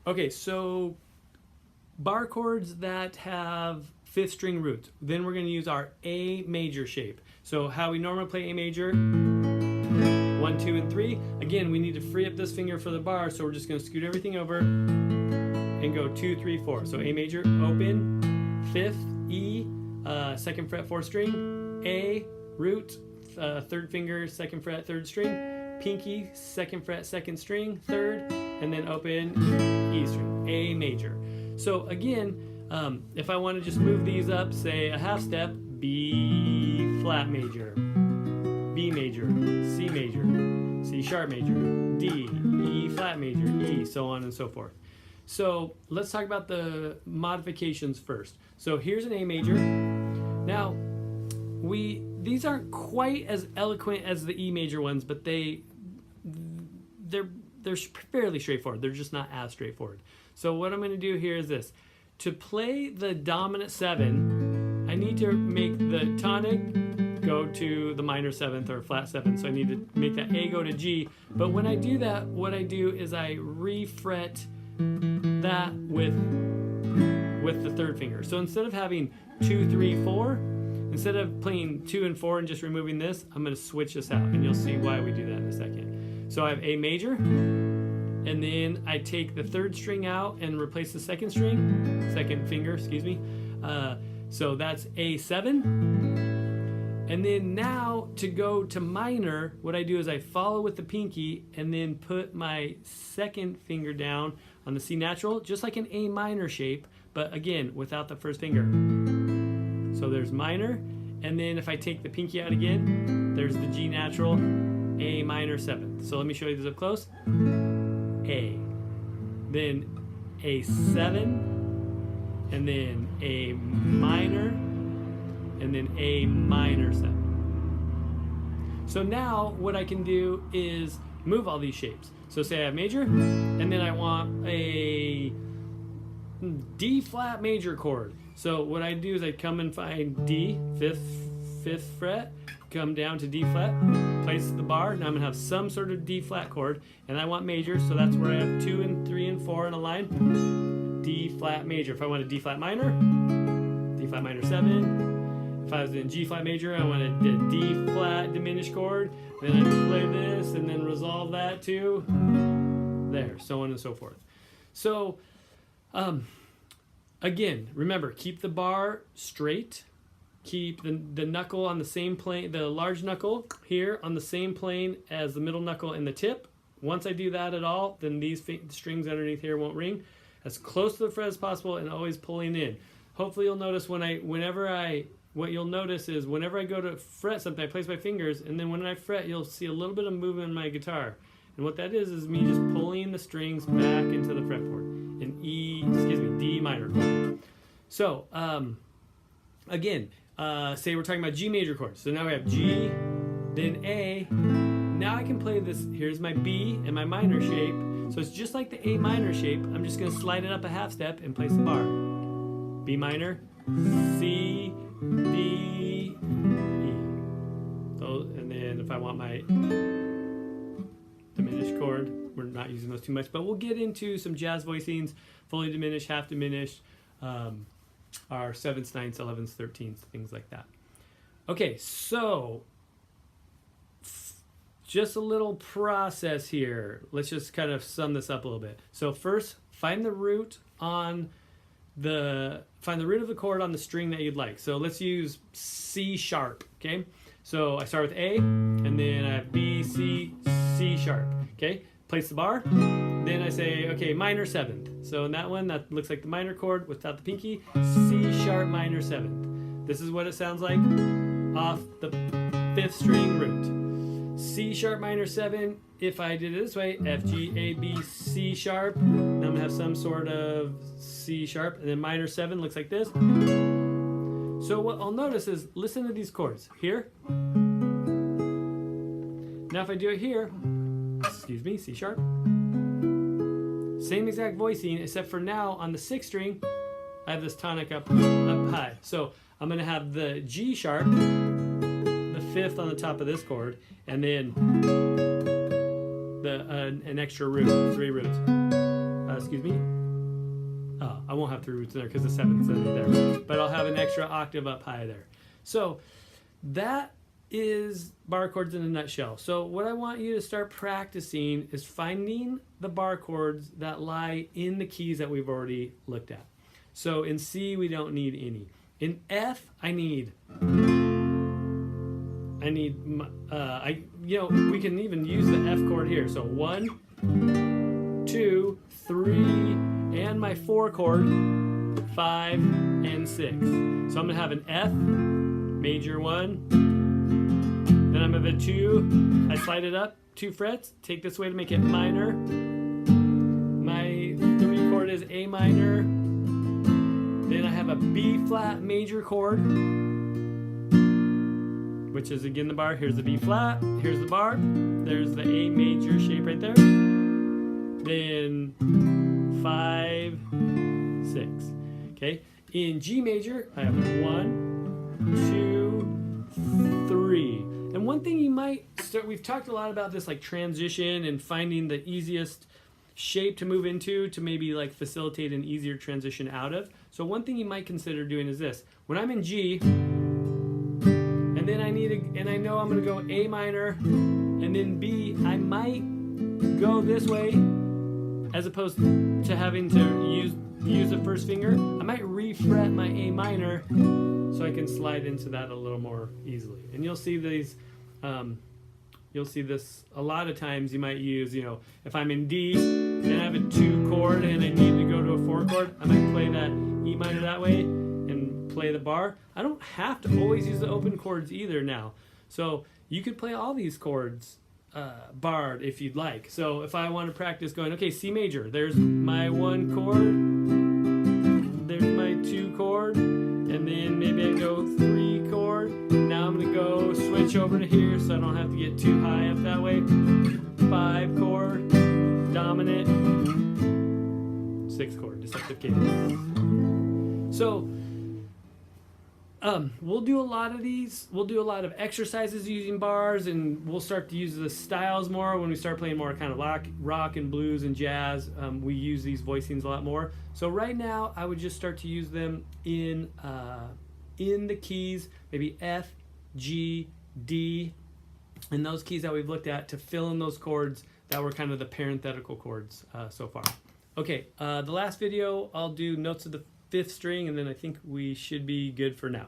Okay, so bar chords that have 5th string roots. Then we're going to use our A major shape. So how we normally play A major, 1, 2, and 3. Again, we need to free up this finger for the bar, so we're just going to scoot everything over and go 2, 3, 4. So A major, open, 5th, E, 2nd fret, 4th string, A, root, 3rd finger, 2nd fret, 3rd string, pinky, 2nd fret, 2nd string, 3rd, and then open, E string, A major. So again, if I want to just move these up, say a half step, B flat major, B major, C major, C sharp major, D, E flat major, E, so on and so forth. So let's talk about the modifications first. So here's an A major. Now, these aren't quite as eloquent as the E major ones, but they're fairly straightforward. They're just not as straightforward. So what I'm going to do here is this. To play the dominant 7, I need to make the tonic go to the minor 7th or flat 7th. So I need to make that A go to G. But when I do that, what I do is I re-fret that with the 3rd finger. So instead of having 2, 3, 4, instead of playing 2 and 4 and just removing this, I'm going to switch this out, and you'll see why we do that in a second. So I have A major, and then I take the 3rd string out and replace the 2nd string, 2nd finger, excuse me. So that's A7. And then now to go to minor, what I do is I follow with the pinky and then put my 2nd finger down on the C natural, just like an A minor shape, but again, without the 1st finger. So there's minor, and then if I take the pinky out again, there's the G natural, A minor 7th. So let me show you this up close. A, then A7, and then A minor, and then A minor 7. So now what I can do is move all these shapes. So say I have major, and then I want a D flat major chord. So what I do is I come and find D, 5th fret, come down to D flat, place the bar. Now I'm gonna have some sort of D flat chord, and I want major, so that's where I have 2 and 3 and 4 in a line. D flat major. If I want a D flat minor 7. If I was in G flat major, I wanted a D flat diminished chord. Then I play this and then resolve that to there, so on and so forth. So again, remember, keep the bar straight. Keep the knuckle on the same plane, the large knuckle here on the same plane as the middle knuckle and the tip. Once I do that at all, then these strings underneath here won't ring. As close to the fret as possible and always pulling in. Hopefully you'll notice what you'll notice is whenever I go to fret something, I place my fingers, and then when I fret, you'll see a little bit of movement in my guitar. And what that is me just pulling the strings back into the fretboard. An D minor chord. So, again, say we're talking about G major chords. So now we have G, then A. Now I can play this. Here's my B and my minor shape. So it's just like the A minor shape. I'm just going to slide it up a half step and place the bar. B minor, C, D, E. So, and then if I want my diminished chord, we're not using those too much, but we'll get into some jazz voicings, fully diminished, half diminished, our 7ths, 9ths, 11ths, 13ths, things like that. Okay, so just a little process here. Let's just kind of sum this up a little bit. So first, find the root of the chord on the string that you'd like. So let's use C sharp, okay? So I start with A, and then I have B, C, C sharp, okay? Place the bar, then I say, okay, minor 7th. So in that one, that looks like the minor chord without the pinky, C sharp minor 7th. This is what it sounds like off the 5th string root. C sharp minor 7, if I did it this way, F, G, A, B, C sharp, then I'm going to have some sort of C sharp, and then minor 7 looks like this. So what I'll notice is, listen to these chords. Here. Now if I do it here, excuse me, C sharp. Same exact voicing, except for now on the 6th string, I have this tonic up high. So I'm going to have the G sharp, the 5th on the top of this chord, and then an extra root, 3 roots. excuse me. I won't have 3 roots in there because the 7th's in there, but I'll have an extra octave up high there. So that is bar chords in a nutshell. So what I want you to start practicing is finding the bar chords that lie in the keys that we've already looked at. So in C, we don't need any. In F, we can even use the F chord here. So 1, 2, 3, and my 4 chord, 5, and 6. So I'm gonna have an F, major 1, then I'm gonna have a 2, I slide it up 2 frets, take this way to make it minor. My 3 chord is A minor, then I have a B flat major chord, which is again the bar. Here's the B flat, here's the bar, there's the A major shape right there. Then 5, 6. Okay. In G major, I have 1, 2, 3. And one thing you might start, we've talked a lot about this like transition and finding the easiest shape to move into to maybe like facilitate an easier transition out of. So one thing you might consider doing is this. When I'm in G, and then I know I'm gonna go A minor, and then B, I might go this way as opposed to having to use the first finger. I might refret my A minor so I can slide into that a little more easily. And you'll see these, you'll see this a lot of times. You might use, if I'm in D and I have a 2 chord and I need to go to a 4 chord, I might play that E minor that way and play the bar. I don't have to always use the open chords either now. So you could play all these chords barred if you'd like. So if I want to practice going, okay, C major, there's my 1 chord, there's my 2 chord, and then maybe I go 3 chord. Now I'm going to go switch over to here so I don't have to get too high up that way. 5 chord, dominant, 6 chord, deceptive cadence. So we'll do a lot of these. We'll do a lot of exercises using bars, and we'll start to use the styles more when we start playing more kind of rock and blues and jazz. We use these voicings a lot more. So right now, I would just start to use them in the keys, maybe F, G, D, and those keys that we've looked at to fill in those chords that were kind of the parenthetical chords so far. Okay, the last video, I'll do notes of the 5th string, and then I think we should be good for now.